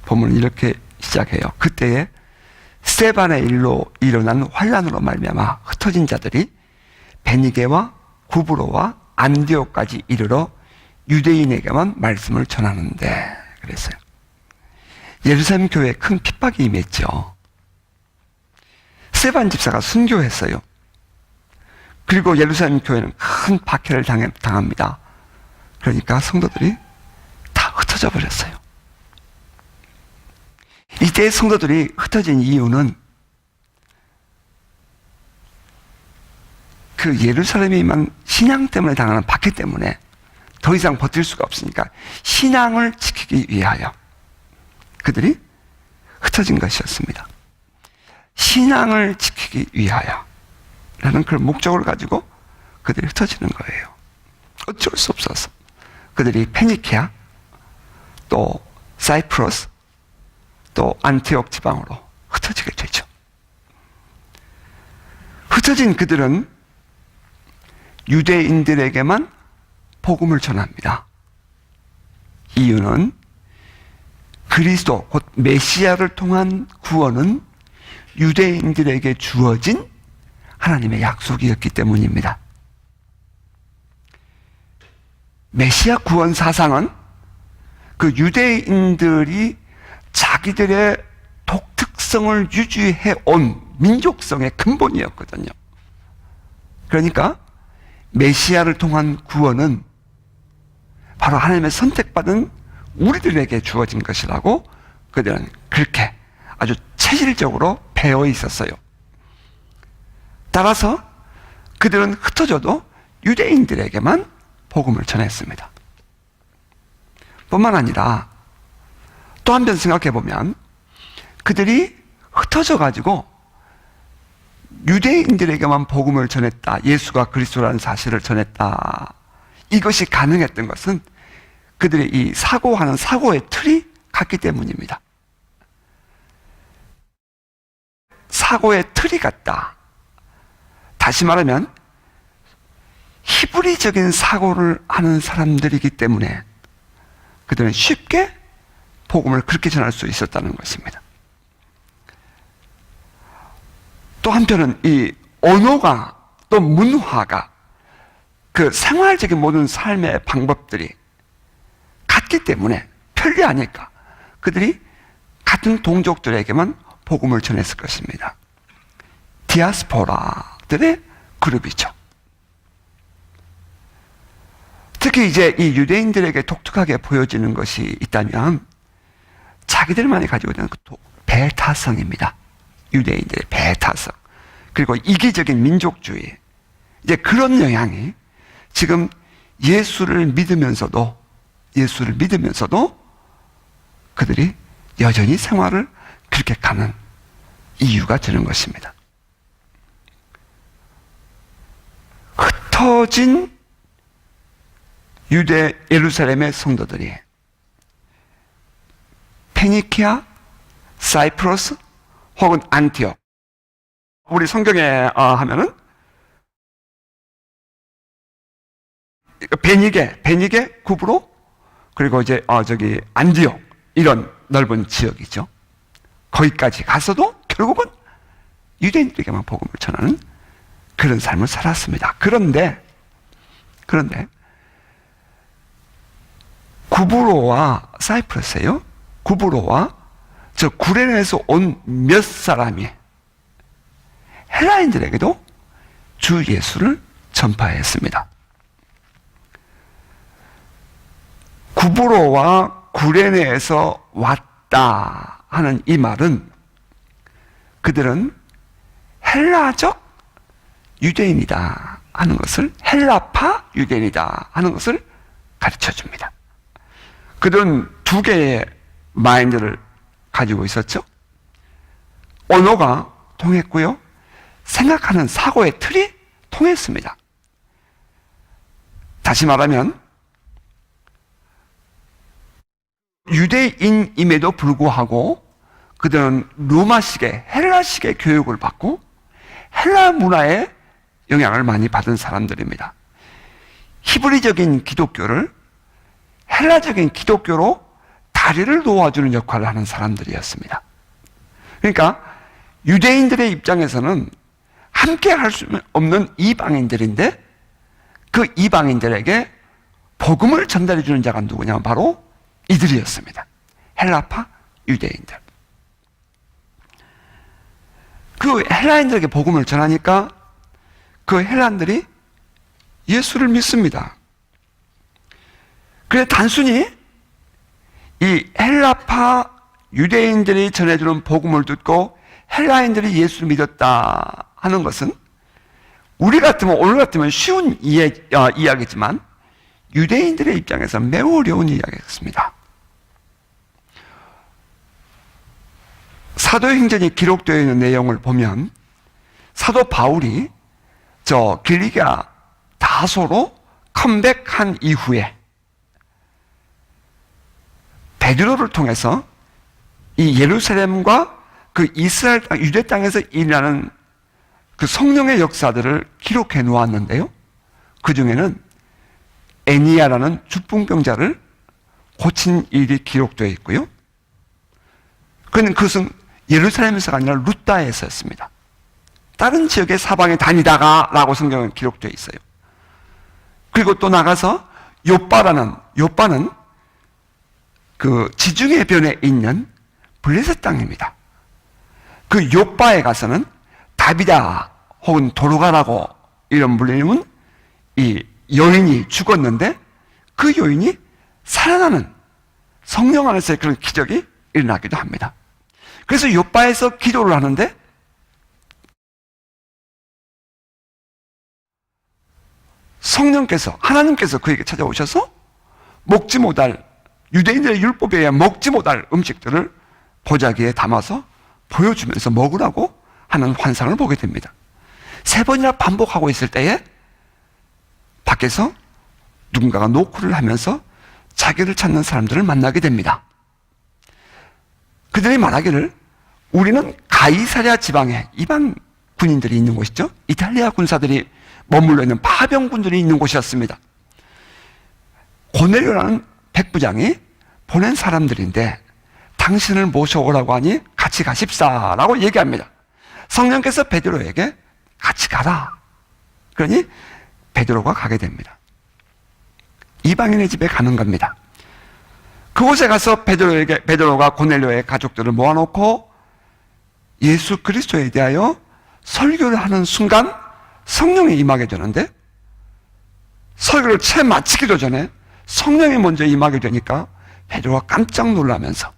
본문은 이렇게 시작해요. 그때에 스데반의 일로 일어난 환란으로 말미암아 흩어진 자들이 베니게와 구브로와 안디옥까지 이르러 유대인에게만 말씀을 전하는데, 그랬어요. 예루살렘 교회에 큰 핍박이 임했죠. 스데반 집사가 순교했어요. 그리고 예루살렘 교회는 큰 박해를 당합니다. 그러니까 성도들이 다 흩어져 버렸어요. 이때 성도들이 흩어진 이유는 그 예루살렘에만 신앙 때문에 당하는 박해 때문에 더 이상 버틸 수가 없으니까 신앙을 지키기 위하여 그들이 흩어진 것이었습니다. 신앙을 지키기 위하여 라는 그 목적을 가지고 그들이 흩어지는 거예요. 어쩔 수 없어서 그들이 페니키아, 또 사이프러스, 또 안티옥 지방으로 흩어지게 되죠. 흩어진 그들은 유대인들에게만 복음을 전합니다. 이유는 그리스도 곧 메시아를 통한 구원은 유대인들에게 주어진 하나님의 약속이었기 때문입니다. 메시아 구원 사상은 그 유대인들이 자기들의 독특성을 유지해 온 민족성의 근본이었거든요. 그러니까 메시아를 통한 구원은 바로 하나님의 선택받은 우리들에게 주어진 것이라고 그들은 그렇게 아주 체질적으로 배어 있었어요. 따라서 그들은 흩어져도 유대인들에게만 복음을 전했습니다. 뿐만 아니라 또 한편 생각해 보면 그들이 흩어져 가지고 유대인들에게만 복음을 전했다, 예수가 그리스도라는 사실을 전했다, 이것이 가능했던 것은 그들의 이 사고하는 사고의 틀이 같기 때문입니다. 사고의 틀이 같다. 다시 말하면 히브리적인 사고를 하는 사람들이기 때문에 그들은 쉽게 복음을 그렇게 전할 수 있었다는 것입니다. 또 한편은 이 언어가, 또 문화가, 그 생활적인 모든 삶의 방법들이 같기 때문에 편리하니까 그들이 같은 동족들에게만 복음을 전했을 것입니다. 디아스포라들의 그룹이죠. 특히 이제 이 유대인들에게 독특하게 보여지는 것이 있다면 자기들만이 가지고 있는 그 배타성입니다. 유대인들의 배타성, 그리고 이기적인 민족주의, 이제 그런 영향이 지금 예수를 믿으면서도 그들이 여전히 생활을 그렇게 가는 이유가 되는 것입니다. 흩어진 유대 예루살렘의 성도들이 페니키아, 사이프러스 혹은 안티옥, 우리 성경에 하면은 베니게, 구브로, 그리고 이제 안디옥, 이런 넓은 지역이죠. 거기까지 가서도 결국은 유대인들에게만 복음을 전하는 그런 삶을 살았습니다. 그런데 구브로와 사이프러스예요. 구브로와 저 구레네에서 온 몇 사람이 헬라인들에게도 주 예수를 전파했습니다. 구브로와 구레네에서 왔다 하는 이 말은 그들은 헬라적 유대인이다 하는 것을, 헬라파 유대인이다 하는 것을 가르쳐 줍니다. 그들은 두 개의 마인드를 가지고 있었죠. 언어가 통했고요, 생각하는 사고의 틀이 통했습니다. 다시 말하면 유대인임에도 불구하고 그들은 로마식의, 헬라식의 교육을 받고 헬라 문화의 영향을 많이 받은 사람들입니다. 히브리적인 기독교를 헬라적인 기독교로 다리를 놓아주는 역할을 하는 사람들이었습니다. 그러니까 유대인들의 입장에서는 함께 할 수 없는 이방인들인데 그 이방인들에게 복음을 전달해 주는 자가 누구냐면 바로 이들이었습니다. 헬라파 유대인들. 그 헬라인들에게 복음을 전하니까 그 헬라인들이 예수를 믿습니다. 그래 단순히 이 헬라파 유대인들이 전해주는 복음을 듣고 헬라인들이 예수를 믿었다 하는 것은 우리 같으면 오늘 같으면 쉬운 이야기지만 유대인들의 입장에서 매우 어려운 이야기였습니다. 사도행전이 기록되어 있는 내용을 보면 사도 바울이 저 길리기아 다소로 컴백한 이후에 베드로를 통해서 이 예루살렘과 그 이스라엘 땅, 유대 땅에서 일어나는 그 성령의 역사들을 기록해 놓았는데요. 그 중에는 애니아라는 죽붕병자를 고친 일이 기록되어 있고요. 그것은 예루살렘에서가 아니라 루다에서였습니다. 다른 지역의 사방에 다니다가 라고 성경은 기록되어 있어요. 그리고 또 나가서 요빠는 그 지중해 변에 있는 블레셋 땅입니다. 그 요빠에 가서는 다비다 혹은 도로가라고 이런 불리는 이 여인이 죽었는데 그 여인이 살아나는 성령 안에서의 그런 기적이 일어나기도 합니다. 그래서 요빠에서 기도를 하는데 성령께서 하나님께서 그에게 찾아오셔서 먹지 못할 유대인들의 율법에 의해 먹지 못할 음식들을 보자기에 담아서 보여주면서 먹으라고 하는 환상을 보게 됩니다. 3번이나 반복하고 있을 때에 밖에서 누군가가 노크를 하면서 자기를 찾는 사람들을 만나게 됩니다. 그들이 말하기를 우리는 가이사랴 지방에 이방 군인들이 있는 곳이죠. 이탈리아 군사들이 머물러 있는 파병군들이 있는 곳이었습니다. 고넬료라는 백부장이 보낸 사람들인데 당신을 모셔오라고 하니 같이 가십사라고 얘기합니다. 성령께서 베드로에게 같이 가라. 그러니 베드로가 가게 됩니다. 이방인의 집에 가는 겁니다. 그곳에 가서 베드로가 고넬료의 가족들을 모아놓고 예수 그리스도에 대하여 설교를 하는 순간 성령이 임하게 되는데 설교를 채 마치기도 전에 성령이 먼저 임하게 되니까 베드로가 깜짝 놀라면서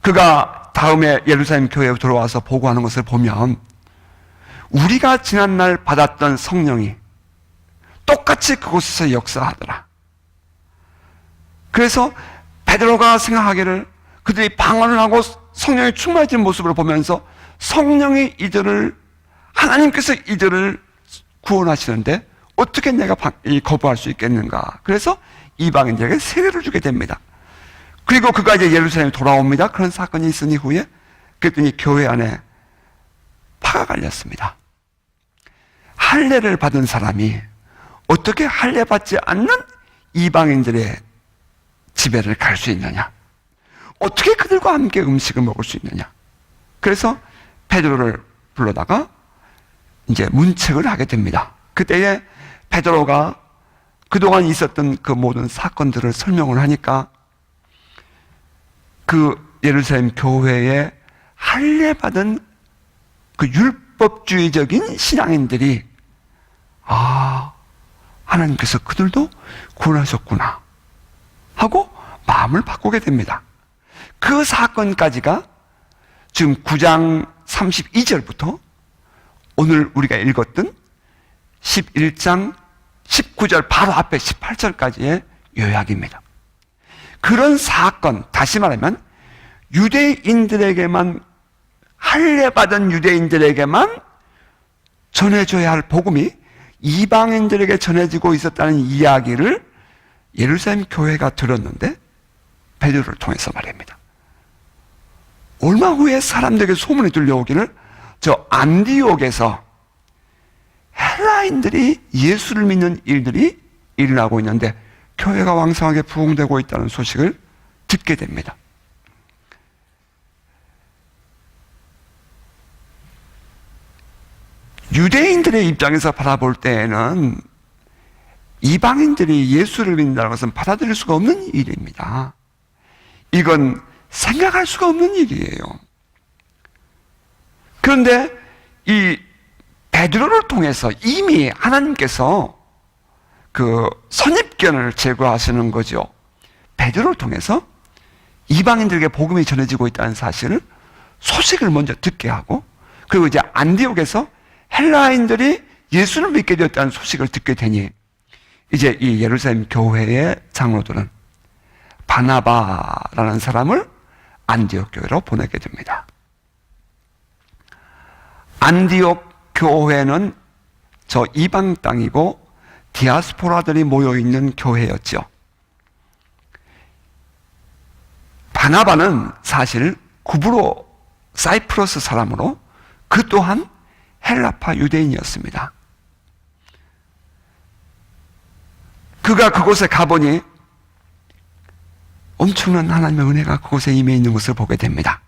그가 다음에 예루살렘 교회에 들어와서 보고하는 것을 보면 우리가 지난날 받았던 성령이 똑같이 그곳에서 역사하더라. 그래서 베드로가 생각하기를 그들이 방언을 하고 성령이 충만해진 모습을 보면서 성령이 하나님께서 이들을 구원하시는데 어떻게 내가 거부할 수 있겠는가. 그래서 이방인들에게 세례를 주게 됩니다. 그리고 그가 이제 예루살렘에 돌아옵니다. 그런 사건이 있은 이후에 그랬더니 교회 안에 파가 갈렸습니다. 할례를 받은 사람이 어떻게 할례 받지 않는 이방인들의 집에를 갈 수 있느냐? 어떻게 그들과 함께 음식을 먹을 수 있느냐? 그래서 베드로를 불러다가 이제 문책을 하게 됩니다. 그때에 베드로가 그동안 있었던 그 모든 사건들을 설명을 하니까 그 예루살렘 교회에 할례 받은 그 율법주의적인 신앙인들이 하나님께서 그들도 구원하셨구나 하고 마음을 바꾸게 됩니다. 그 사건까지가 지금 9장 32절부터 오늘 우리가 읽었던 11장 19절 바로 앞에 18절까지의 요약입니다. 그런 사건, 다시 말하면 유대인들에게만 할례받은 유대인들에게만 전해줘야 할 복음이 이방인들에게 전해지고 있었다는 이야기를 예루살렘 교회가 들었는데 베드로를 통해서 말입니다. 얼마 후에 사람들에게 소문이 들려오기를 저 안디옥에서 헬라인들이 예수를 믿는 일들이 일어나고 있는데 교회가 왕성하게 부흥되고 있다는 소식을 듣게 됩니다. 유대인들의 입장에서 바라볼 때에는 이방인들이 예수를 믿는다는 것은 받아들일 수가 없는 일입니다. 이건 생각할 수가 없는 일이에요. 그런데 이 베드로를 통해서 이미 하나님께서 그 선입견을 제거하시는 거죠. 베드로를 통해서 이방인들에게 복음이 전해지고 있다는 사실을 소식을 먼저 듣게 하고, 그리고 이제 안디옥에서 헬라인들이 예수를 믿게 되었다는 소식을 듣게 되니 이제 이 예루살렘 교회의 장로들은 바나바라는 사람을 안디옥 교회로 보내게 됩니다. 안디옥 교회는 저 이방 땅이고 디아스포라들이 모여있는 교회였죠. 바나바는 사실 구브로 사이프러스 사람으로 그 또한 헬라파 유대인이었습니다. 그가 그곳에 가보니 엄청난 하나님의 은혜가 그곳에 임해 있는 것을 보게 됩니다.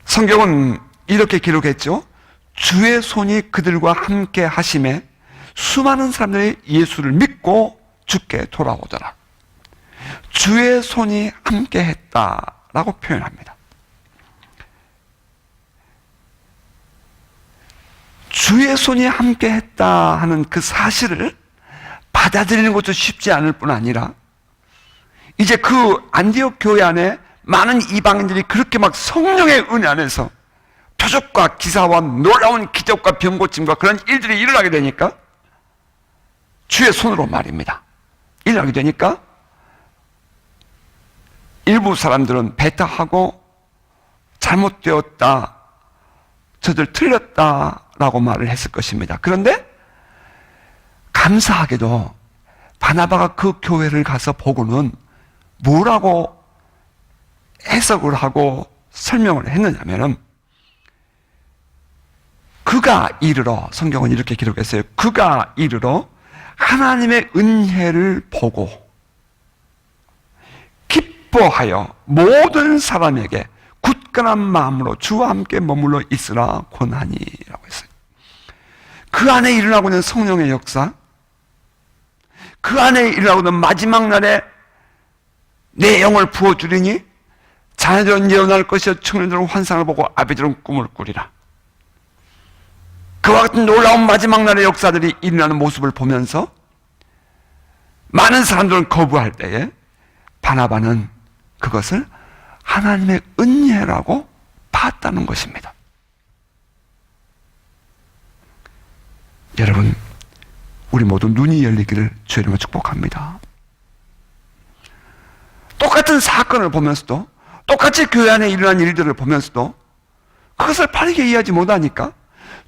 성경은 이렇게 기록했죠. 주의 손이 그들과 함께 하심에 수많은 사람들이 예수를 믿고 주께 돌아오더라. 주의 손이 함께 했다라고 표현합니다. 주의 손이 함께 했다 하는 그 사실을 받아들이는 것도 쉽지 않을 뿐 아니라 이제 그 안디옥 교회 안에 많은 이방인들이 그렇게 막 성령의 은혜 안에서 표적과 기사와 놀라운 기적과 병고침과 그런 일들이 일어나게 되니까 주의 손으로 말입니다. 일어나게 되니까 일부 사람들은 배타하고 잘못되었다, 저들 틀렸다라고 말을 했을 것입니다. 그런데 감사하게도 바나바가 그 교회를 가서 보고는 뭐라고 해석을 하고 설명을 했느냐면은 그가 이르러, 성경은 이렇게 기록했어요. 그가 이르러 하나님의 은혜를 보고 기뻐하여 모든 사람에게 굳건한 마음으로 주와 함께 머물러 있으라 권하니라고 했어요. 그 안에 일어나고 있는 성령의 역사, 그 안에 일어나고 있는 마지막 날에 내 영을 부어주리니 자녀들은 예언할 것이요 청년들은 환상을 보고 아비들은 꿈을 꾸리라. 그와 같은 놀라운 마지막 날의 역사들이 일어나는 모습을 보면서 많은 사람들은 거부할 때에 바나바는 그것을 하나님의 은혜라고 봤다는 것입니다. 여러분, 우리 모두 눈이 열리기를 주님으로 축복합니다. 똑같은 사건을 보면서도, 똑같이 교회 안에 일어난 일들을 보면서도 그것을 바르게 이해하지 못하니까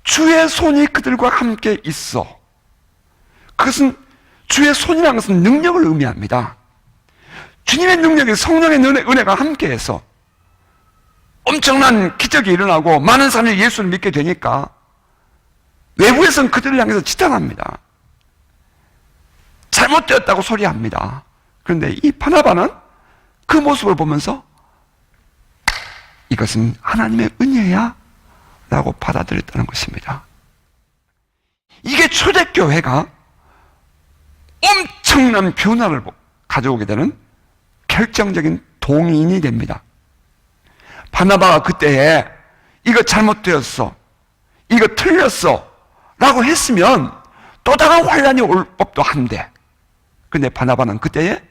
주의 손이 그들과 함께 있어. 그것은 주의 손이라는 것은 능력을 의미합니다. 주님의 능력이, 성령의 은혜가 함께해서 엄청난 기적이 일어나고 많은 사람들이 예수를 믿게 되니까 외부에서는 그들을 향해서 지탄합니다. 잘못되었다고 소리합니다. 그런데 이 바나바는 그 모습을 보면서 이것은 하나님의 은혜야 라고 받아들였다는 것입니다. 이게 초대교회가 엄청난 변화를 가져오게 되는 결정적인 동인이 됩니다. 바나바가 그때에 이거 잘못되었어, 이거 틀렸어 라고 했으면 또 다른 환란이 올 법도 한데, 근데 바나바는 그때에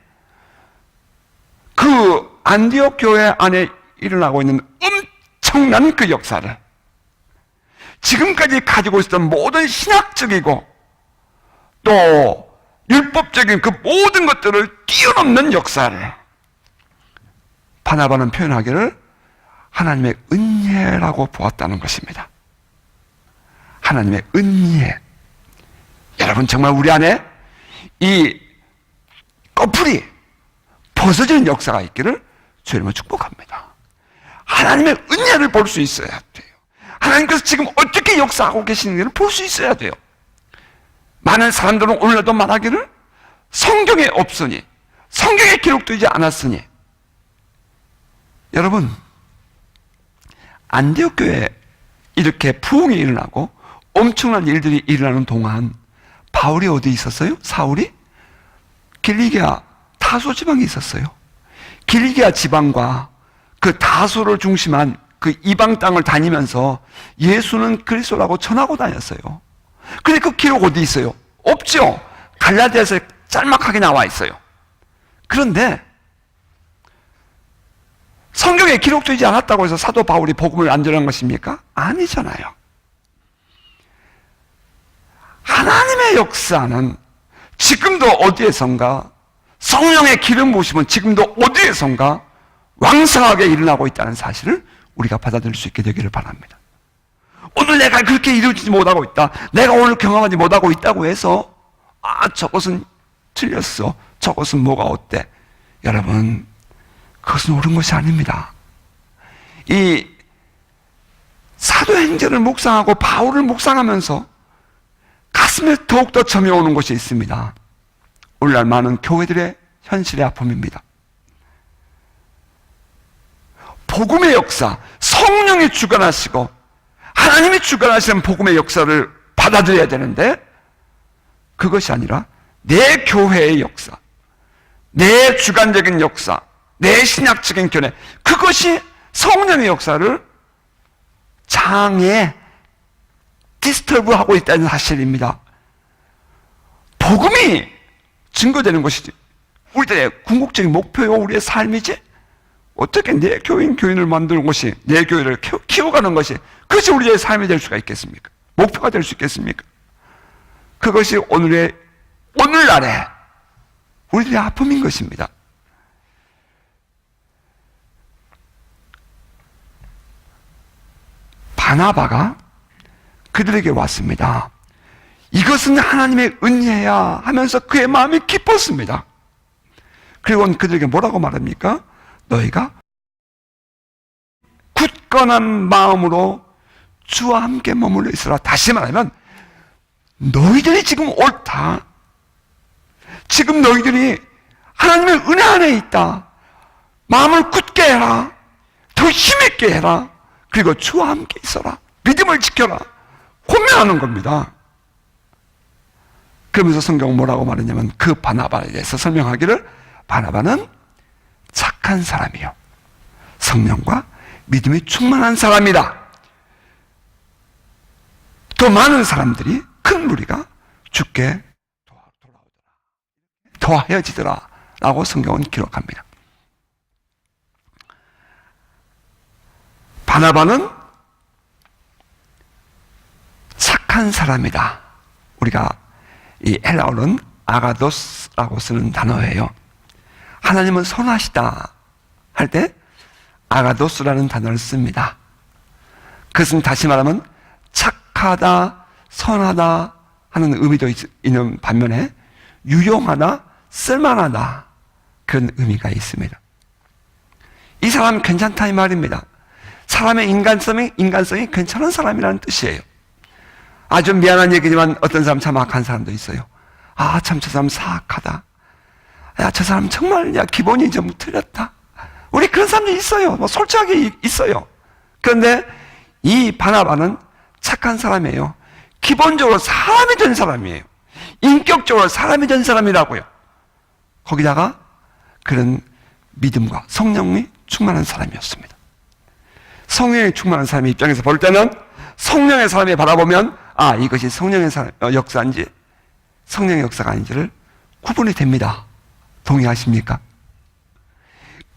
그 안디옥 교회 안에 일어나고 있는 엄청난 그 역사를, 지금까지 가지고 있었던 모든 신학적이고 또 율법적인 그 모든 것들을 뛰어넘는 역사를 바나바는 표현하기를 하나님의 은혜라고 보았다는 것입니다. 하나님의 은혜. 여러분, 정말 우리 안에 이 꺼풀이 벗어지는 역사가 있기를 주님은 축복합니다. 하나님의 은혜를 볼 수 있어야 돼요. 하나님께서 지금 어떻게 역사하고 계시는지를 볼 수 있어야 돼요. 많은 사람들은 오늘날도 말하기를 성경에 없으니, 성경에 기록되지 않았으니, 여러분, 안디옥 교회에 이렇게 부흥이 일어나고 엄청난 일들이 일어나는 동안 바울이 어디 있었어요? 사울이? 길리기아 타소 지방에 있었어요. 길리기아 지방과 그 다소를 중심한 그 이방 땅을 다니면서 예수는 그리스도라고 전하고 다녔어요. 근데 그 기록 어디 있어요? 없죠. 갈라디아서에 짤막하게 나와 있어요. 그런데 성경에 기록되지 않았다고 해서 사도 바울이 복음을 안 전한 것입니까? 아니잖아요. 하나님의 역사는 지금도 어디에선가, 성령의 기름 부으심은 지금도 어디에선가 왕성하게 일어나고 있다는 사실을 우리가 받아들일 수 있게 되기를 바랍니다. 오늘 내가 그렇게 이루지 못하고 있다, 내가 오늘 경험하지 못하고 있다고 해서 저것은 틀렸어, 저것은 뭐가 어때, 여러분, 그것은 옳은 것이 아닙니다. 이 사도행전을 묵상하고 바울을 묵상하면서 가슴에 더욱더 점이 오는 것이 있습니다. 오늘날 많은 교회들의 현실의 아픔입니다. 복음의 역사, 성령이 주관하시고 하나님이 주관하시는 복음의 역사를 받아들여야 되는데, 그것이 아니라 내 교회의 역사, 내 주관적인 역사, 내 신학적인 견해, 그것이 성령의 역사를 장애, 디스터브하고 있다는 사실입니다. 복음이 증거되는 것이지, 우리들의 궁극적인 목표요, 우리의 삶이지, 어떻게 내 교인을 만드는 것이, 내 교회를 키워가는 것이, 그것이 우리의 삶이 될 수가 있겠습니까? 목표가 될 수 있겠습니까? 그것이 오늘날의 우리들의 아픔인 것입니다. 바나바가 그들에게 왔습니다. 이것은 하나님의 은혜야 하면서 그의 마음이 기뻤습니다. 그리고 그들에게 뭐라고 말합니까? 너희가 굳건한 마음으로 주와 함께 머물러 있으라. 다시 말하면 너희들이 지금 옳다, 지금 너희들이 하나님의 은혜 안에 있다, 마음을 굳게 해라, 더 힘있게 해라, 그리고 주와 함께 있어라, 믿음을 지켜라, 권면하는 겁니다. 그러면서 성경은 뭐라고 말하냐면, 그 바나바에 대해서 설명하기를, 바나바는 착한 사람이요, 성령과 믿음이 충만한 사람이다. 더 많은 사람들이, 큰 무리가 주께 더하여지더라 라고 성경은 기록합니다. 바나바는 착한 사람이다. 우리가 이 헬라어는 아가도스라고 쓰는 단어예요. 하나님은 선하시다 할 때 아가도스라는 단어를 씁니다. 그것은 다시 말하면 착하다, 선하다 하는 의미도 있는 반면에 유용하다, 쓸만하다, 그런 의미가 있습니다. 이 사람 괜찮다 이 말입니다. 사람의 인간성이 괜찮은 사람이라는 뜻이에요. 아주 미안한 얘기지만 어떤 사람 참 악한 사람도 있어요. 참 저 사람 사악하다, 저 사람 정말 기본이 좀 틀렸다, 우리 그런 사람도 있어요. 솔직하게 있어요. 그런데 이 바나바는 착한 사람이에요. 기본적으로 사람이 된 사람이에요. 인격적으로 사람이 된 사람이라고요. 거기다가 그런 믿음과 성령이 충만한 사람이었습니다. 성령이 충만한 사람의 입장에서 볼 때는, 성령의 사람이 바라보면 이것이 성령의 역사인지 성령의 역사가 아닌지를 구분이 됩니다. 동의하십니까?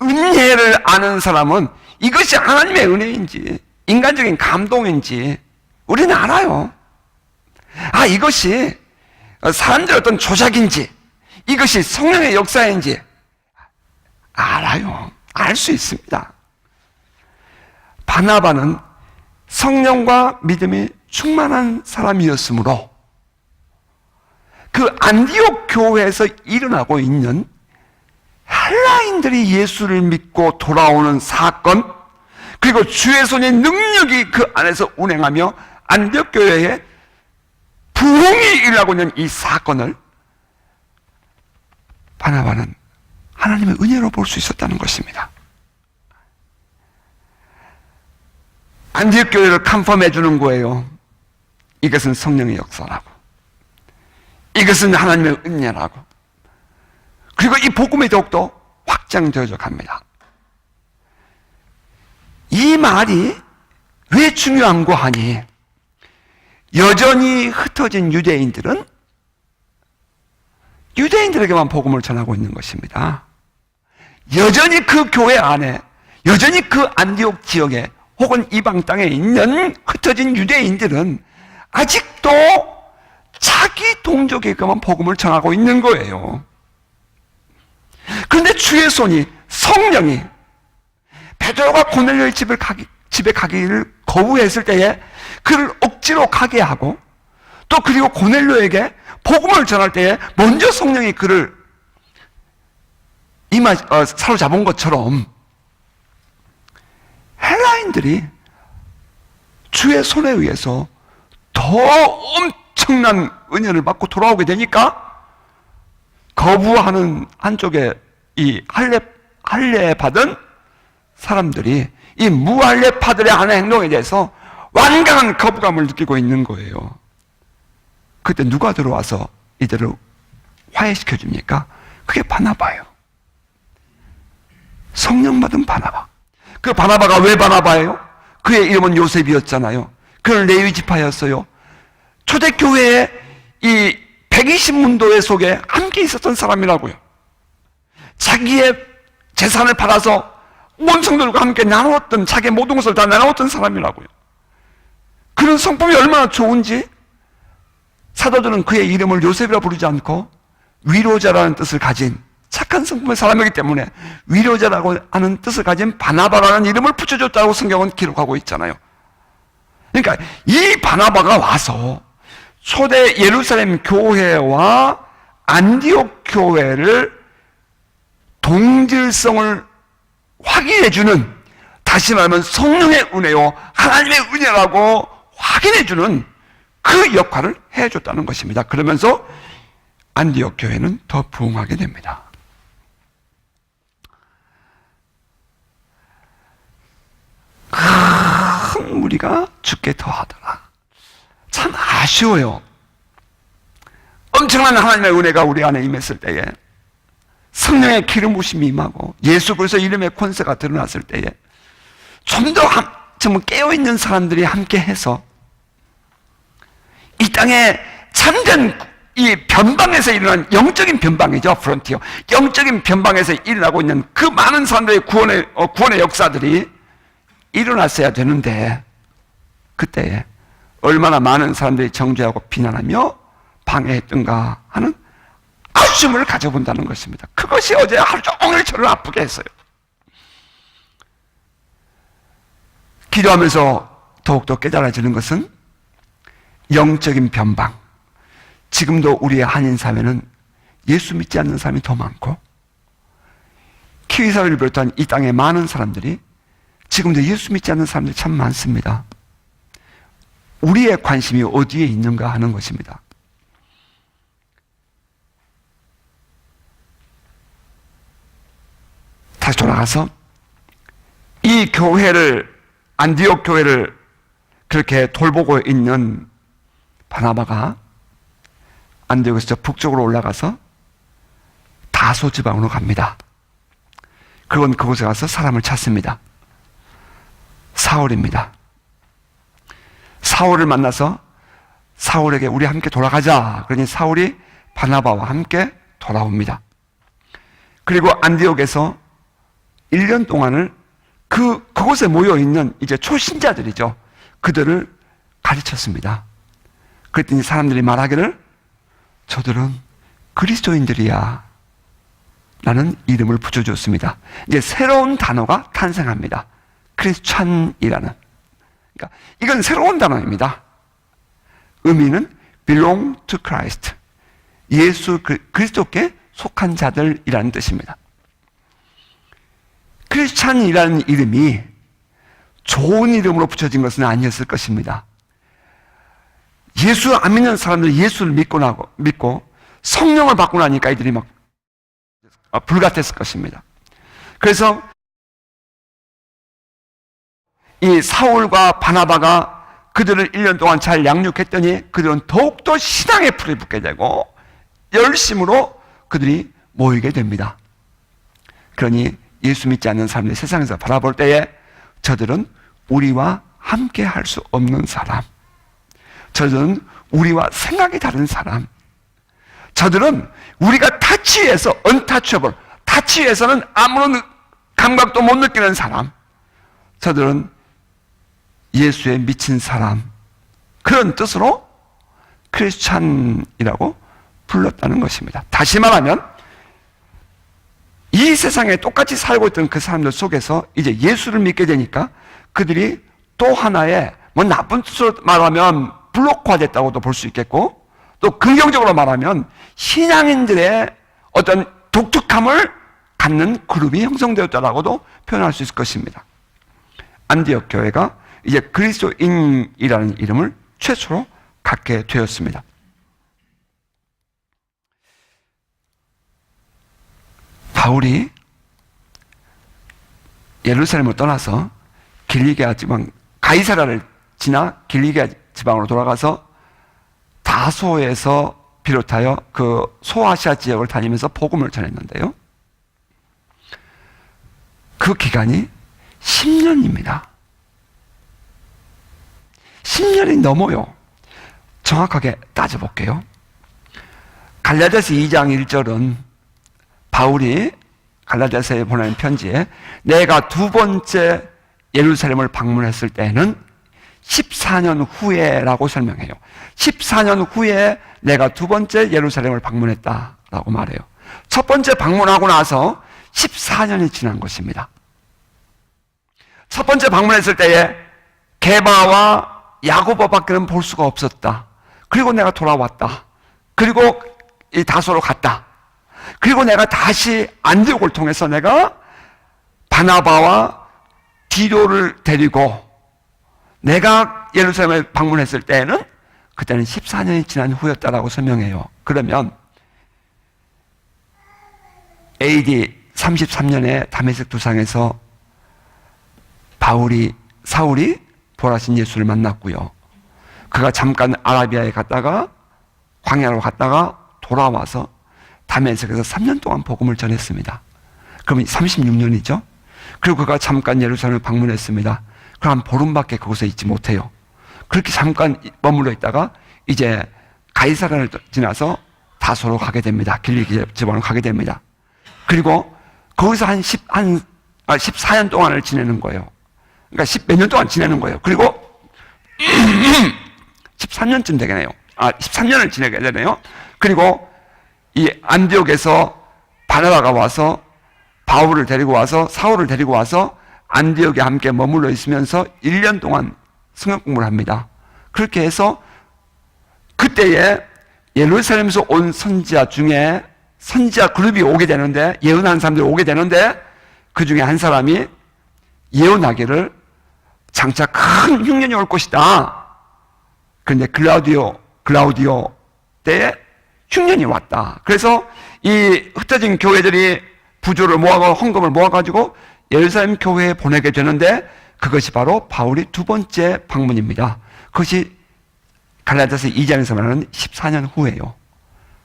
은혜를 아는 사람은 이것이 하나님의 은혜인지 인간적인 감동인지 우리는 알아요. 이것이 사람들의 어떤 조작인지, 이것이 성령의 역사인지 알아요. 알 수 있습니다. 바나바는 성령과 믿음이 충만한 사람이었으므로 그 안디옥 교회에서 일어나고 있는 헬라인들이 예수를 믿고 돌아오는 사건, 그리고 주의 손의 능력이 그 안에서 운행하며 안디옥 교회에 부흥이 일어나고 있는 이 사건을 바나바는 하나님의 은혜로 볼 수 있었다는 것입니다. 안디옥 교회를 컨펌해 주는 거예요. 이것은 성령의 역사라고, 이것은 하나님의 은혜라고. 그리고 이 복음이 더욱더 확장되어져 갑니다. 이 말이 왜 중요한고 하니, 여전히 흩어진 유대인들은 유대인들에게만 복음을 전하고 있는 것입니다. 여전히 그 교회 안에, 여전히 그 안디옥 지역에 혹은 이방 땅에 있는 흩어진 유대인들은 아직도 자기 동족에게만 복음을 전하고 있는 거예요. 그런데 주의 손이, 성령이 베드로가 고넬료의 집에 가기를 거부했을 때에 그를 억지로 가게 하고, 또 그리고 고넬료에게 복음을 전할 때에 먼저 성령이 그를 사로잡은 것처럼 헬라인들이 주의 손에 의해서 더 엄청난 은혜를 받고 돌아오게 되니까 거부하는 한쪽에 이 할례 받은 사람들이 이 무할례파들의 하는 행동에 대해서 완강한 거부감을 느끼고 있는 거예요. 그때 누가 들어와서 이들을 화해시켜 줍니까? 그게 바나바예요. 성령 받은 바나바. 그 바나바가 왜 바나바예요? 그의 이름은 요셉이었잖아요. 그는 레위 지파였어요. 초대교회에 이 120문도회 속에 함께 있었던 사람이라고요. 자기의 재산을 팔아서 온 성도들과 함께 나누었던, 자기의 모든 것을 다 나누었던 사람이라고요. 그런 성품이 얼마나 좋은지 사도들은 그의 이름을 요셉이라 부르지 않고 위로자라는 뜻을 가진 착한 성품의 사람이기 때문에 위로자라고 하는 뜻을 가진 바나바라는 이름을 붙여줬다고 성경은 기록하고 있잖아요. 그러니까 이 바나바가 와서 초대 예루살렘 교회와 안디옥 교회를 동질성을 확인해주는, 다시 말하면 성령의 은혜요 하나님의 은혜라고 확인해주는 그 역할을 해줬다는 것입니다. 그러면서 안디옥 교회는 더 부흥하게 됩니다. 큰 무리가 죽게 더하더라. 참 아쉬워요. 엄청난 하나님의 은혜가 우리 안에 임했을 때에, 성령의 기름 부심이 임하고 예수 그리스도 이름의 권세가 드러났을 때에 좀 더 깨어있는 사람들이 함께 해서 이 땅에 참된 이 변방에서 일어난 영적인 변방이죠. 프론티어. 영적인 변방에서 일어나고 있는 그 많은 사람들의 구원의 역사들이 일어났어야 되는데, 그때에 얼마나 많은 사람들이 정죄하고 비난하며 방해했던가 하는 아쉬움을 가져본다는 것입니다. 그것이 어제 하루 종일 저를 아프게 했어요. 기도하면서 더욱더 깨달아지는 것은 영적인 변방. 지금도 우리의 한인사회는 예수 믿지 않는 사람이 더 많고, 키위사회를 비롯한 이 땅의 많은 사람들이 지금도 예수 믿지 않는 사람들이 참 많습니다. 우리의 관심이 어디에 있는가 하는 것입니다. 다시 돌아가서 이 교회를, 안디옥 교회를 그렇게 돌보고 있는 바나바가 안디옥에서 북쪽으로 올라가서 다소 지방으로 갑니다. 그건 그곳에 가서 사람을 찾습니다. 사울입니다. 사울을 만나서 사울에게 우리 함께 돌아가자. 그러니 사울이 바나바와 함께 돌아옵니다. 그리고 안디옥에서 1년 동안을 그곳에 모여있는 이제 초신자들이죠. 그들을 가르쳤습니다. 그랬더니 사람들이 말하기를 저들은 그리스도인들이야 라는 이름을 붙여줬습니다. 이제 새로운 단어가 탄생합니다. 크리스찬이라는. 그러니까 이건 새로운 단어입니다. 의미는 belong to Christ. 예수 그리스도께 속한 자들이라는 뜻입니다. 크리스찬이라는 이름이 좋은 이름으로 붙여진 것은 아니었을 것입니다. 예수 안 믿는 사람들이 예수를 믿고 성령을 받고 나니까 이들이 막 불같았을 것입니다. 그래서 이 사울과 바나바가 그들을 1년 동안 잘 양육했더니 그들은 더욱더 신앙의 불이 붙게 되고 열심으로 그들이 모이게 됩니다. 그러니 예수 믿지 않는 사람들이 세상에서 바라볼 때에 저들은 우리와 함께 할 수 없는 사람, 저들은 우리와 생각이 다른 사람, 저들은 우리가 타치해서 언타치able, 타치해서는 아무런 감각도 못 느끼는 사람, 저들은 예수에 미친 사람, 그런 뜻으로 크리스찬이라고 불렀다는 것입니다. 다시 말하면 이 세상에 똑같이 살고 있던 그 사람들 속에서 이제 예수를 믿게 되니까 그들이 또 하나의 나쁜 뜻으로 말하면 블록화됐다고도 볼 수 있겠고, 또 긍정적으로 말하면 신앙인들의 어떤 독특함을 갖는 그룹이 형성되었다라고도 표현할 수 있을 것입니다. 안디옥 교회가 이제 그리스도인이라는 이름을 최초로 갖게 되었습니다. 바울이 예루살렘을 떠나서 길리기아 지방 가이사라를 지나 길리기아 지방으로 돌아가서 다소에서 비롯하여 그 소아시아 지역을 다니면서 복음을 전했는데요. 그 기간이 10년입니다. 10년이 넘어요. 정확하게 따져볼게요. 갈라디아서 2장 1절은 바울이 갈라디아서에 보내는 편지에 내가 두 번째 예루살렘을 방문했을 때는 14년 후에라고 설명해요. 14년 후에 내가 두 번째 예루살렘을 방문했다라고 말해요. 첫 번째 방문하고 나서 14년이 지난 것입니다. 첫 번째 방문했을 때에 게바와 야고보밖에는 볼 수가 없었다. 그리고 내가 돌아왔다. 그리고 이 다소로 갔다. 그리고 내가 다시 안디옥을 통해서 내가 바나바와 디도를 데리고 내가 예루살렘을 방문했을 때는 그때는 14년이 지난 후였다라고 설명해요. 그러면 AD 33년에 다메섹 두상에서 사울이 부활하신 예수를 만났고요. 그가 잠깐 아라비아에 갔다가 광야로 갔다가 돌아와서 다메섹에서 3년 동안 복음을 전했습니다. 그러면 36년이죠. 그리고 그가 잠깐 예루살렘을 방문했습니다. 그럼 한 보름밖에 그곳에 있지 못해요. 그렇게 잠깐 머물러 있다가 이제 가이사라를 지나서 다소로 가게 됩니다. 길리기 지방으로 가게 됩니다. 그리고 거기서 한 14년 동안을 지내는 거예요. 그러니까 10몇 년 동안 지내는 거예요. 그리고 13년쯤 되겠네요. 13년을 지내게 되네요. 그리고 이 안디옥에서 바나바가 와서 바울을 데리고 와서 사울을 데리고 와서 안디옥에 함께 머물러 있으면서 1년 동안 성경 공부를 합니다. 그렇게 해서 그때에 예루살렘에서 온 선지자 중에 선지자 그룹이 오게 되는데, 예언하는 사람들이 오게 되는데 그 중에 한 사람이 예언하기를 장차 큰 흉년이 올 것이다. 그런데 글라우디오 때에 흉년이 왔다. 그래서 이 흩어진 교회들이 부조를 모아서 헌금을 모아가지고 예루살렘 교회에 보내게 되는데 그것이 바로 바울이 두 번째 방문입니다. 그것이 갈라디아서 2장에서 말하는 14년 후예요.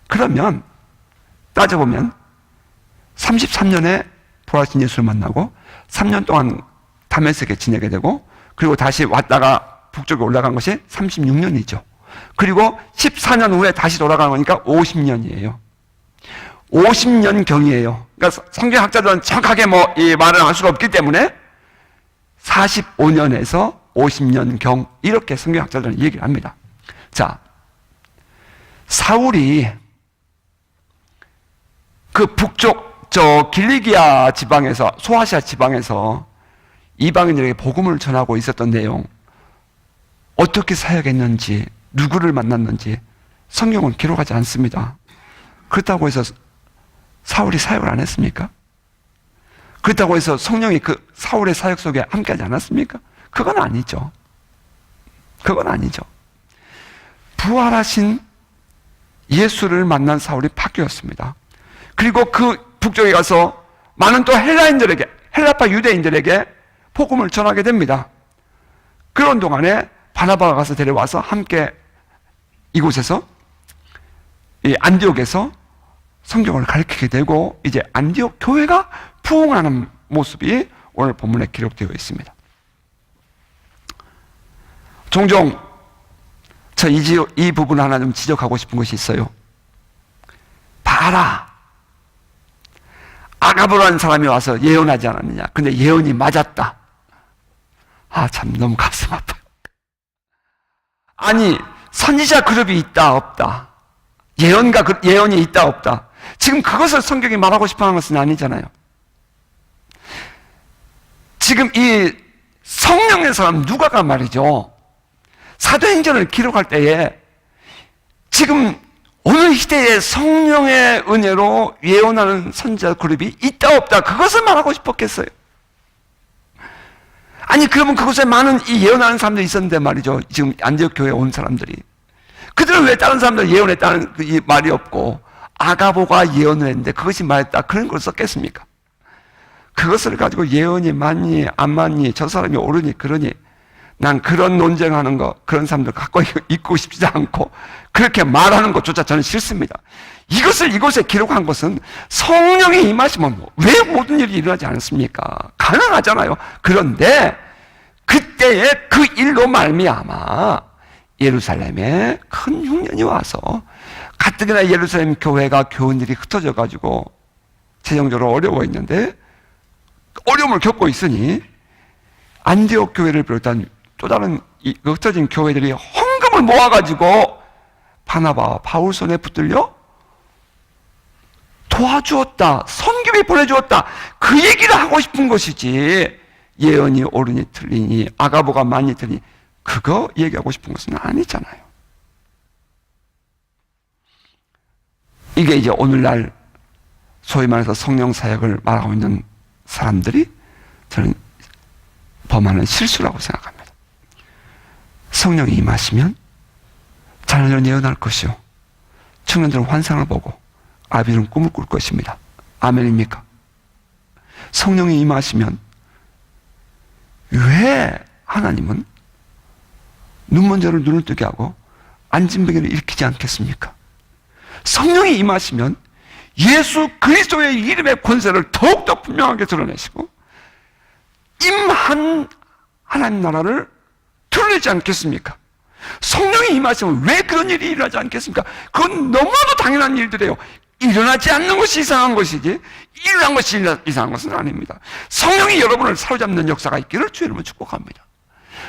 그러면 따져보면 33년에 부활하신 예수를 만나고 3년 동안 다메섹에 지내게 되고 그리고 다시 왔다가 북쪽에 올라간 것이 36년이죠. 그리고 14년 후에 다시 돌아가는 거니까 50년이에요. 50년경이에요. 그러니까 성경학자들은 정확하게 이 말을 할 수가 없기 때문에 45년에서 50년경 이렇게 성경학자들은 얘기를 합니다. 자, 사울이 그 북쪽 길리기아 지방에서 소아시아 지방에서 이방인들에게 복음을 전하고 있었던 내용, 어떻게 사역했는지, 누구를 만났는지 성경은 기록하지 않습니다. 그렇다고 해서 사울이 사역을 안 했습니까? 그렇다고 해서 성령이 그 사울의 사역 속에 함께하지 않았습니까? 그건 아니죠. 그건 아니죠. 부활하신 예수를 만난 사울이 바뀌었습니다. 그리고 그 북쪽에 가서 많은 또 헬라인들에게, 헬라파 유대인들에게 복음을 전하게 됩니다. 그런 동안에 바나바가 가서 데려와서 함께 이곳에서, 이 안디옥에서 성경을 가르치게 되고, 이제 안디옥 교회가 부흥하는 모습이 오늘 본문에 기록되어 있습니다. 종종 이 부분 하나 좀 지적하고 싶은 것이 있어요. 봐라, 아가보라는 사람이 와서 예언하지 않았느냐. 근데 예언이 맞았다. 참 너무 가슴 아파요. 아니, 선지자 그룹이 있다 없다, 예언이 있다 없다, 지금 그것을 성경이 말하고 싶어하는 것은 아니잖아요. 지금 이 성령의 사람 누가가 말이죠, 사도행전을 기록할 때에 지금 어느 시대에 성령의 은혜로 예언하는 선지자 그룹이 있다 없다, 그것을 말하고 싶었겠어요? 아니, 그러면 그곳에 많은 이 예언하는 사람들이 있었는데 말이죠, 지금 안디옥 교회에 온 사람들이. 그들은 왜 다른 사람들 예언했다는 그 말이 없고 아가보가 예언을 했는데 그것이 말했다, 그런 걸 썼겠습니까? 그것을 가지고 예언이 맞니 안 맞니, 저 사람이 옳으니 그러니, 난 그런 논쟁하는 거, 그런 사람들 갖고 있고 싶지 않고 그렇게 말하는 것조차 저는 싫습니다. 이것을 이곳에 기록한 것은 성령이 임하시면 왜 모든 일이 일어나지 않습니까? 가능하잖아요. 그런데 그때의 그 일로 말미암아 예루살렘에 큰 흉년이 와서, 가뜩이나 예루살렘 교회가 교인들이 흩어져 가지고 재정적으로 어려워했는데 어려움을 겪고 있으니 안디옥 교회를 비롯한 또 다른 흩어진 교회들이 헌금을 모아가지고 바나바와 바울 손에 붙들려 도와주었다, 선교비 보내주었다, 그 얘기를 하고 싶은 것이지, 예언이 옳으니 틀리니 아가보가 많이 틀리니 그거 얘기하고 싶은 것은 아니잖아요. 이게 이제 오늘날 소위 말해서 성령 사역을 말하고 있는 사람들이 저는 범하는 실수라고 생각합니다. 성령이 임하시면 자녀들은 예언할 것이요, 청년들은 환상을 보고 아비들은 꿈을 꿀 것입니다. 아멘입니까? 성령이 임하시면 왜 하나님은 눈먼저를 눈을 뜨게 하고 안진병이를 일으키지 않겠습니까? 성령이 임하시면 예수 그리스도의 이름의 권세를 더욱더 분명하게 드러내시고 임한 하나님 나라를 드러내지 않겠습니까? 성령이 임하시면 왜 그런 일이 일어나지 않겠습니까? 그건 너무나도 당연한 일들이에요. 일어나지 않는 것이 이상한 것이지 일어난 것이 이상한 것은 아닙니다. 성령이 여러분을 사로잡는 역사가 있기를 주 이름으로 축복합니다.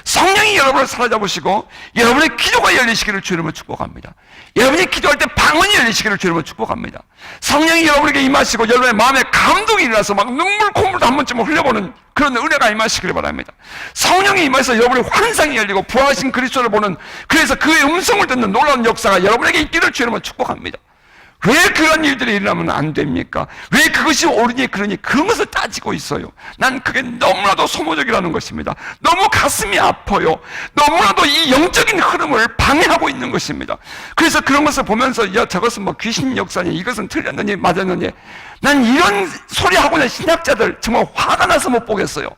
성령이 여러분을 사로잡으시고 여러분의 기도가 열리시기를 주 이름으로 축복합니다. 여러분이 기도할 때 방언이 열리시기를 주 이름으로 축복합니다. 성령이 여러분에게 임하시고 여러분의 마음에 감동이 일어나서 막 눈물 콧물도 한 번쯤 흘려보는 그런 은혜가 임하시기를 바랍니다. 성령이 임해서 여러분의 환상이 열리고 부활하신 그리스도를 보는, 그래서 그의 음성을 듣는 놀라운 역사가 여러분에게 있기를 주 이름으로 축복합니다. 왜 그런 일들이 일어나면 안 됩니까? 왜 그것이 옳으니 그러니 그런 것을 따지고 있어요? 난 그게 너무나도 소모적이라는 것입니다. 너무 가슴이 아파요. 너무나도 이 영적인 흐름을 방해하고 있는 것입니다. 그래서 그런 것을 보면서 저것은 뭐 귀신 역사니, 이것은 틀렸느니 맞았느니, 난 이런 소리 하고 있는 신학자들 정말 화가 나서 못 보겠어요.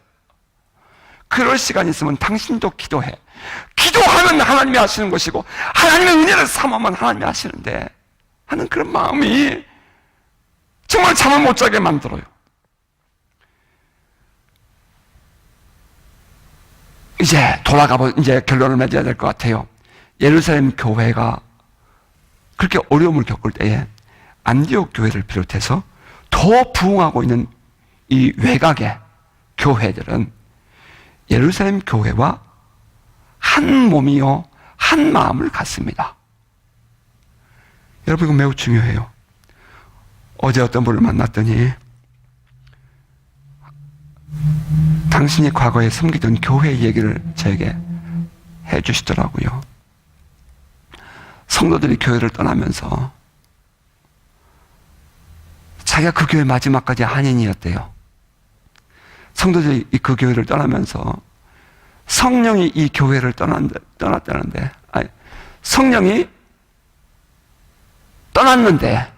그럴 시간 있으면 당신도 기도해. 기도하면 하나님이 하시는 것이고 하나님의 은혜를 삼으면 하나님이 하시는데 하는 그런 마음이 정말 잠을 못 자게 만들어요. 이제 이제 결론을 맺어야 될 것 같아요. 예루살렘 교회가 그렇게 어려움을 겪을 때에 안디옥 교회를 비롯해서 더 부흥하고 있는 이 외곽의 교회들은 예루살렘 교회와 한 몸이요 한 마음을 갖습니다. 여러분, 이거 매우 중요해요. 어제 어떤 분을 만났더니 당신이 과거에 섬기던 교회 얘기를 저에게 해주시더라고요. 성도들이 교회를 떠나면서 자기가 그 교회 마지막까지 한인이었대요. 성도들이 그 교회를 떠나면서 성령이 이 교회를 떠났다는데, 성령이 떠났는데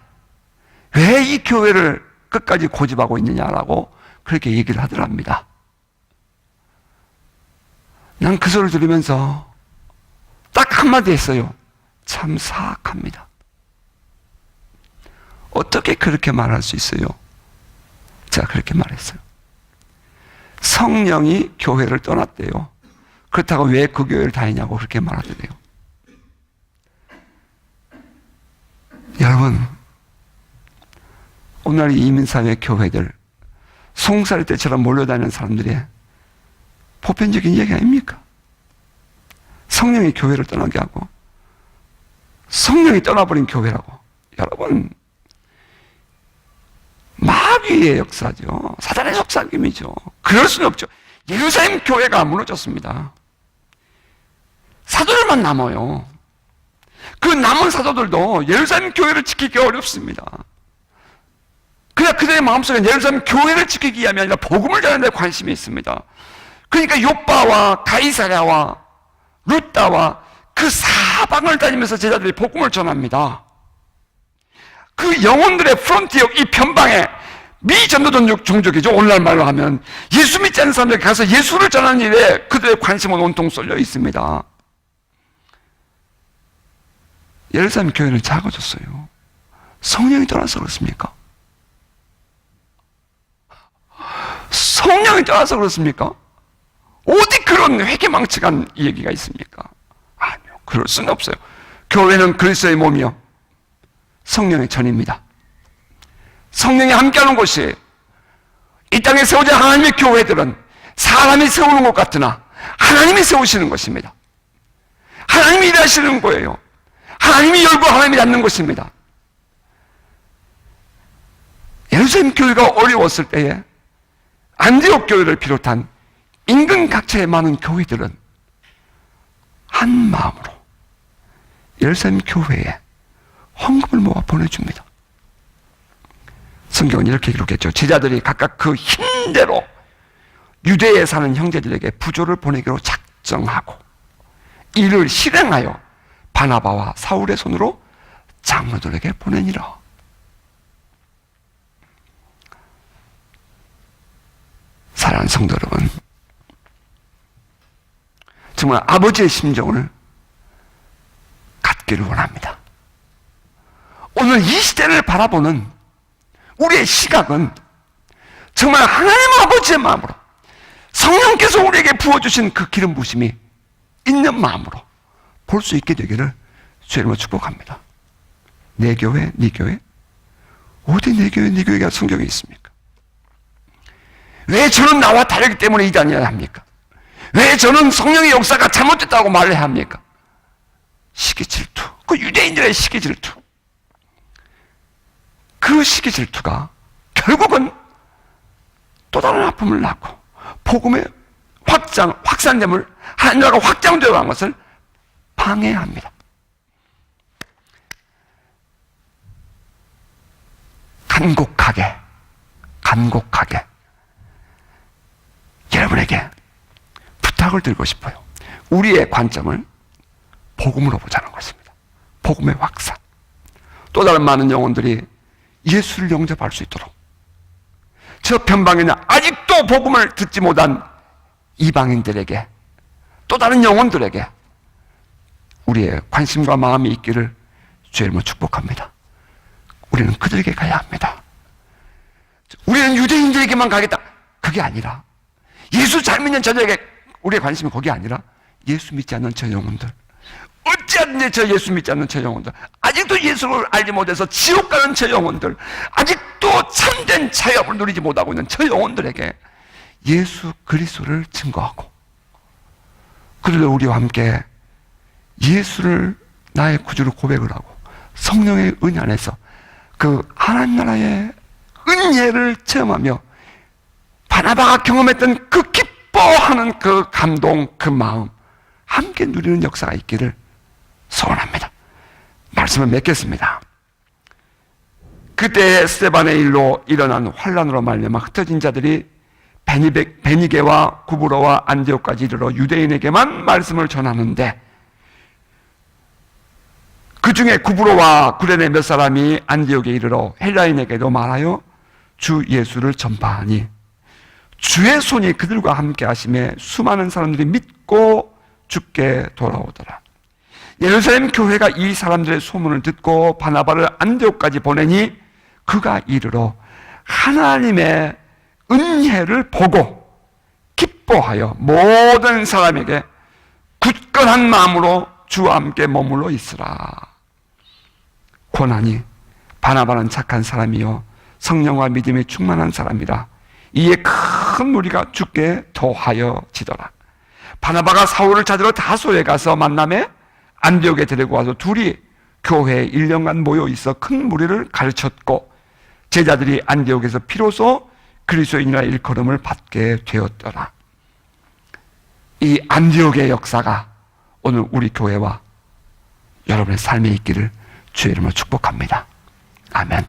왜 이 교회를 끝까지 고집하고 있느냐라고 그렇게 얘기를 하더랍니다. 난 그 소리를 들으면서 딱 한마디 했어요. 참 사악합니다. 어떻게 그렇게 말할 수 있어요? 제가 그렇게 말했어요. 성령이 교회를 떠났대요. 그렇다고 왜 그 교회를 다니냐고 그렇게 말하더래요. 여러분, 오늘 이민사회 교회들 송사리 때처럼 몰려다니는 사람들의 보편적인 이야기 아닙니까? 성령이 교회를 떠나게 하고 성령이 떠나버린 교회라고. 여러분, 마귀의 역사죠. 사단의 속삭임이죠. 그럴 수는 없죠. 예루살렘 교회가 무너졌습니다. 사도들만 남아요. 그 남은 사도들도 예루살렘 교회를 지키기 어렵습니다. 그냥 그들의 마음속에 예루살렘 교회를 지키기 위함이 아니라 복음을 전하는 데 관심이 있습니다. 그러니까 욥바와 가이사랴와 룻다와 그 사방을 다니면서 제자들이 복음을 전합니다. 그 영혼들의 프론티어, 이 편방에 미전도 종족이죠. 오늘날 말로 하면 예수 믿지 않는 사람들이 가서 예수를 전하는 일에 그들의 관심은 온통 쏠려 있습니다. 예루살렘 교회는 작아졌어요. 성령이 떠나서 그렇습니까? 성령이 떠나서 그렇습니까? 어디 그런 회개망측한 얘기가 있습니까? 아니요, 그럴 수는 없어요. 교회는 그리스도의 몸이요 성령의 전입니다. 성령이 함께하는 곳이에요. 이 땅에 세워진 하나님의 교회들은 사람이 세우는 것 같으나 하나님이 세우시는 것입니다. 하나님이 일하시는 거예요. 하나님이 열고 하나님이 닫는 것입니다. 예루살렘 교회가 어려웠을 때에 안디옥 교회를 비롯한 인근 각처의 많은 교회들은 한 마음으로 예루살렘 교회에 헌금을 모아 보내줍니다. 성경은 이렇게 기록했죠. 제자들이 각각 그 힘대로 유대에 사는 형제들에게 부조를 보내기로 작정하고 이를 실행하여 바나바와 사울의 손으로 장로들에게 보내니라. 사랑하는 성도 여러분, 정말 아버지의 심정을 갖기를 원합니다. 오늘 이 시대를 바라보는 우리의 시각은 정말 하나님 아버지의 마음으로 성령께서 우리에게 부어주신 그 기름 부으심이 있는 마음으로 볼 수 있게 되기를 주의 이름으로 축복합니다. 내 교회, 네 교회? 어디 내 교회, 네 교회가 성경에 있습니까? 왜 저는 나와 다르기 때문에 이단이어야 합니까? 왜 저는 성령의 역사가 잘못됐다고 말해야 합니까? 시기 질투, 그 유대인들의 시기 질투. 그 시기 질투가 결국은 또 다른 아픔을 낳고 복음의 확산됨을 하나님 나라가 확장되어 간 것을 방해합니다. 간곡하게 여러분에게 부탁을 드리고 싶어요. 우리의 관점을 복음으로 보자는 것입니다. 복음의 확산. 또 다른 많은 영혼들이 예수를 영접할 수 있도록 저 편방에는 아직도 복음을 듣지 못한 이방인들에게 또 다른 영혼들에게 우리의 관심과 마음이 있기를 주의 이름으로 축복합니다. 우리는 그들에게 가야 합니다. 우리는 유대인들에게만 가겠다. 그게 아니라 예수 잘 믿는 저들에게 우리의 관심이 거기 아니라 예수 믿지 않는 저 영혼들, 어찌하든지 저 예수 믿지 않는 저 영혼들, 아직도 예수를 알지 못해서 지옥 가는 저 영혼들, 아직도 참된 자유함을 누리지 못하고 있는 저 영혼들에게 예수 그리스도를 증거하고 그들도 우리와 함께 예수를 나의 구주로 고백을 하고 성령의 은혜 안에서 그 하나님 나라의 은혜를 체험하며 바나바가 경험했던 그 기뻐하는 그 감동, 그 마음 함께 누리는 역사가 있기를 소원합니다. 말씀을 맺겠습니다. 그때 스데반의 일로 일어난 환란으로 말미암아 흩어진 자들이 베니게와 구브로와 안디옥까지 이르러 유대인에게만 말씀을 전하는데 그 중에 구브로와 구레네 몇 사람이 안디옥에 이르러 헬라인에게도 말하여 주 예수를 전파하니 주의 손이 그들과 함께 하심에 수많은 사람들이 믿고 주께 돌아오더라. 예루살렘 교회가 이 사람들의 소문을 듣고 바나바를 안디옥까지 보내니 그가 이르러 하나님의 은혜를 보고 기뻐하여 모든 사람에게 굳건한 마음으로 주와 함께 머물러 있으라. 고난이 바나바는 착한 사람이요 성령과 믿음에 충만한 사람이라. 이에 큰 무리가 주께 더하여지더라. 바나바가 사울을 찾으러 다소에 가서 만남에 안디옥에 데리고 와서 둘이 교회에 1년간 모여 있어 큰 무리를 가르쳤고 제자들이 안디옥에서 비로소 그리스도인이라 일컬음을 받게 되었더라. 이 안디옥의 역사가 오늘 우리 교회와 여러분의 삶에 있기를 주의 이름으로 축복합니다. 아멘.